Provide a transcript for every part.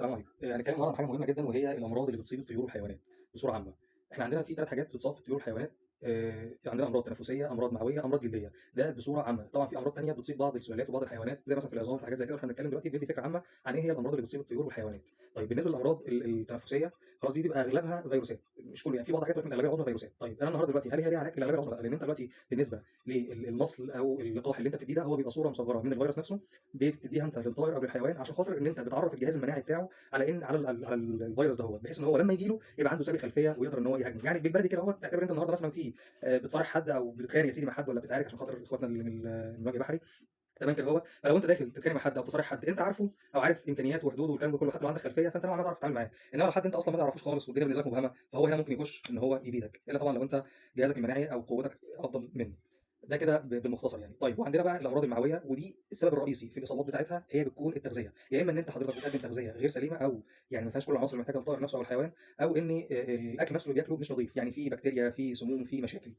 السلام عليكم. هنتكلم النهارده عن حاجة مهمة جدًا وهي الأمراض اللي بتصيب الطيور والحيوانات بصورة عامة. إحنا عندنا في 3 حاجات بتتصاب في الطيور والحيوانات. عندنا أمراض تنفسية، أمراض معوية، أمراض جلدية، ده بصورة عامة. طبعًا في أمراض تانية بتصيب بعض السلالات وبعض الحيوانات زي مثلًا في العظام، في حاجات زي كده، وإحنا بنتكلم دلوقتي بندي فكرة عامة عن إيه هي الأمراض اللي بتصيب الطيور والحيوانات. طيب بالنسبة للأمراض التنفسية، خلاص دي بيبقى أغلبها فيروسات، مش كله يعني، في بعض حاجات ولكن الأغلبية العظمى فيروسات. طيب أنا النهارده دلوقتي هل هي ليها علاج؟ الأغلبية العظمى لأ، لأن أنت دلوقتي بالنسبة المصل أو اللقاح اللي أنت بتديه ده هو بيبقى صورة مصغرة من الفيروس نفسه، بتديها أنت للطائر أو للحيوان عشان خاطر إن أنت بتعرّف الجهاز المناعي بتاعه على إن على الفيروس دوّة، بحيث إن هو لمّا ييجي له يبقى عنده سابق خلفية ويقدر إن هو يهاجمه. يعني بالبلدي كده أهوّة، اعتبر أنت النهارده مثلًا في بتصارع حد أو بتتخانق يا سيدي مع حد والّا بتتعارك عشان خاطر إخواتنا اللي من وجه بحري، تمام كده أهوّة. فلو أنت داخل تتخانق مع حد أو تصارع حد أنت عارفه أو عارف إمكانياته وحدوده والكلام ده كله، حتى لو عندك خلفية فأنت نوعًا ما تعرف تتعامل معاه. إنما لو حد أنت أصلًا ما تعرفوش خالص والدنيا بالنسبة لك مبهمة، فهو هنا ممكن يخش إن هو يبيدك، إلا طبعًا لو أنت جهازك المناعي أو قوتك أفضل منه. ده كده بالمختصر يعني. طيب وعندنا بقى الأمراض المعوية، ودي السبب الرئيسي في الإصابات بتاعتها هي بتكون التغذية، يا إما إن أنت حضرتك بتقدم تغذية غير سليمة أو يعني ما فيهاش كل العناصر اللي محتاجها الطائر نفسه أو الحيوان، أو إن الأكل نفسه اللي بياكله مش نضيف، يعني فيه بكتيريا، فيه سموم، فيه مشاكل.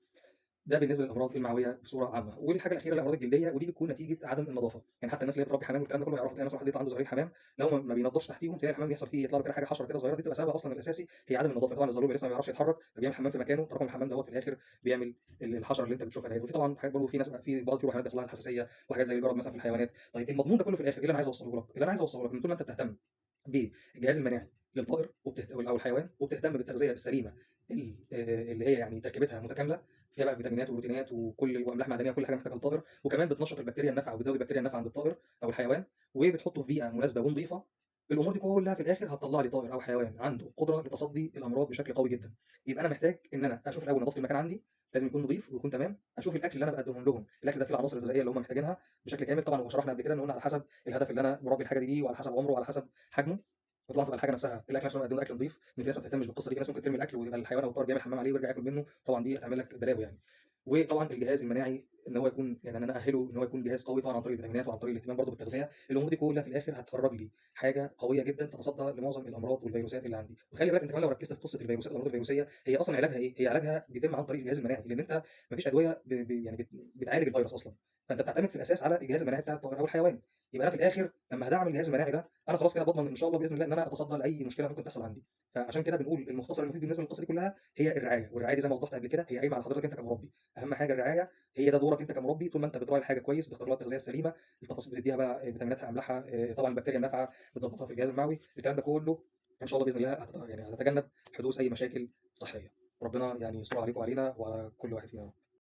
ده بالنسبة للأمراض المعوية بصورة عامة. والحاجة الأخيرة الأمراض الجلدية، ودي بتكون نتيجة عدم النضافة. يعني حتى الناس اللي بتربي حمام والكلام ده كله يعرفوا، تلاقي مثلا واحد يطلع عنده زرارين حمام لو ما بينضفش تحتيهم تلاقي الحمام بيحصل فيه يطلع له كده حاجة حشرة كده صغيرة، دي بتبقى سببها أصلًا الأساسي هي عدم النضافة. طبعًا الزلوبة لسه ما بيعرفش يتحرك فبيعمل حمام في مكانه، تراكم الحمام دوّة في الآخر بيعمل الحشرة اللي أنت بتشوفها ديّة. وفي طبعًا حاجات برضه، في ناس في بعض الطيور والحيوانات بيحصل لها الحساسية وحاجات زي الجرب مثلًا في الحيوانات. طيب المضمون ده كله في الآخر إيه اللي أنا عايز أوصله لك؟ اللي أنا عايز أوصله لك إن طول ما أنت بتهتم بالجهاز المناعي للطائر أو الحيوان، وبتهتم بالتغذية السليمة اللي هي يعني تركيبتها متكاملة، فيها بقى فيتامينات وبروتينات وأملاح معدنية وكل حاجة محتاجها الطائر، وكمان بتنشط البكتيريا النافعة وبتزود البكتيريا النافعة عند الطائر أو الحيوان، وبتحطه في بيئة مناسبة ونضيفة. الأمور دي كلها في الآخر هتطلع لي طائر أو حيوان عنده قدرة لتصدي الأمراض بشكل قوي جدًا. يبقى أنا محتاج إن أنا أشوف الأول نضافة المكان عندي، لازم يكون نضيف ويكون تمام. أشوف الأكل اللي أنا باقدمه لهم، الأكل ده فيه العناصر الغذائية اللي هم محتاجينها بشكل كامل. طبعًا وشرحنا قبل كده إن قلنا على حسب الهدف اللي أنا مربي الحاجة دي ليه، وعلى حسب عمره وعلى حسب حجمه. وطبعًا تبقى الحاجة نفسها، الأكل نفسه اللي أنا باقدمه أكل نضيف، لأن في ناس ما بتهتمش بالقصة دي، في ناس ممكن ترمي الأكل ويبقى الحيوان أو الطائر بيعمل حمام عليه ويرجع ياكل منه، طبعًا دي هتعمل لك بلاوي يعني. وطبعًا الجهاز المناعي إن هو يكون، يعني إن أنا أأهله إن هو يكون جهاز قوي طبعًا عن طريق الفيتامينات وعن طريق الاهتمام برضه بالتغذية. الأمور دي كلها في الآخر هتخرج لي حاجة قوية جدًا تتصدى لمعظم الأمراض والفيروسات اللي عندي. وخلي بالك أنت كمان لو ركزت في قصة الفيروسات، الأمراض الفيروسية هي أصلًا علاجها إيه؟ هي علاجها بيتم عن طريق الجهاز المناعي، لأن أنت ما فيش أدوية يعني بتعالج الفيروس أصلًا، فأنت بتعتمد في الأساس على الجهاز المناعي بتاع الطائر أو الحيوان. يبقى أنا في الآخر لمّا هادعم الجهاز المناعي ده، أنا خلاص كده باضمن إن شاء الله بإذن الله إن أنا أتصدى لأي مشكلة ممكن تحصل عندي. فعشان كده بنقول المختصر المفيد بالنسبة للقصة دي كلها هي الرعاية، والرعاية دي زي ما وضحت قبل كده هي قايمة على حضرتك أنت كمربي. أهم حاجة الرعاية، هي ده دورك أنت كمربي. طول ما أنت بتراعي الحاجة كويس، بتختار لها التغذية السليمة، التفاصيل بتديها بقى فيتاميناتها، أملاحها، طبعًا البكتيريا النافعة بتضبطها في الجهاز المعوي، الكلام ده كله إن شاء الله بإذن الله يعني هتتجنب حدوث أي مشاكل صحية. ربنا يعني يسترها عليكم وعلينا وعلى كل واحد فينا.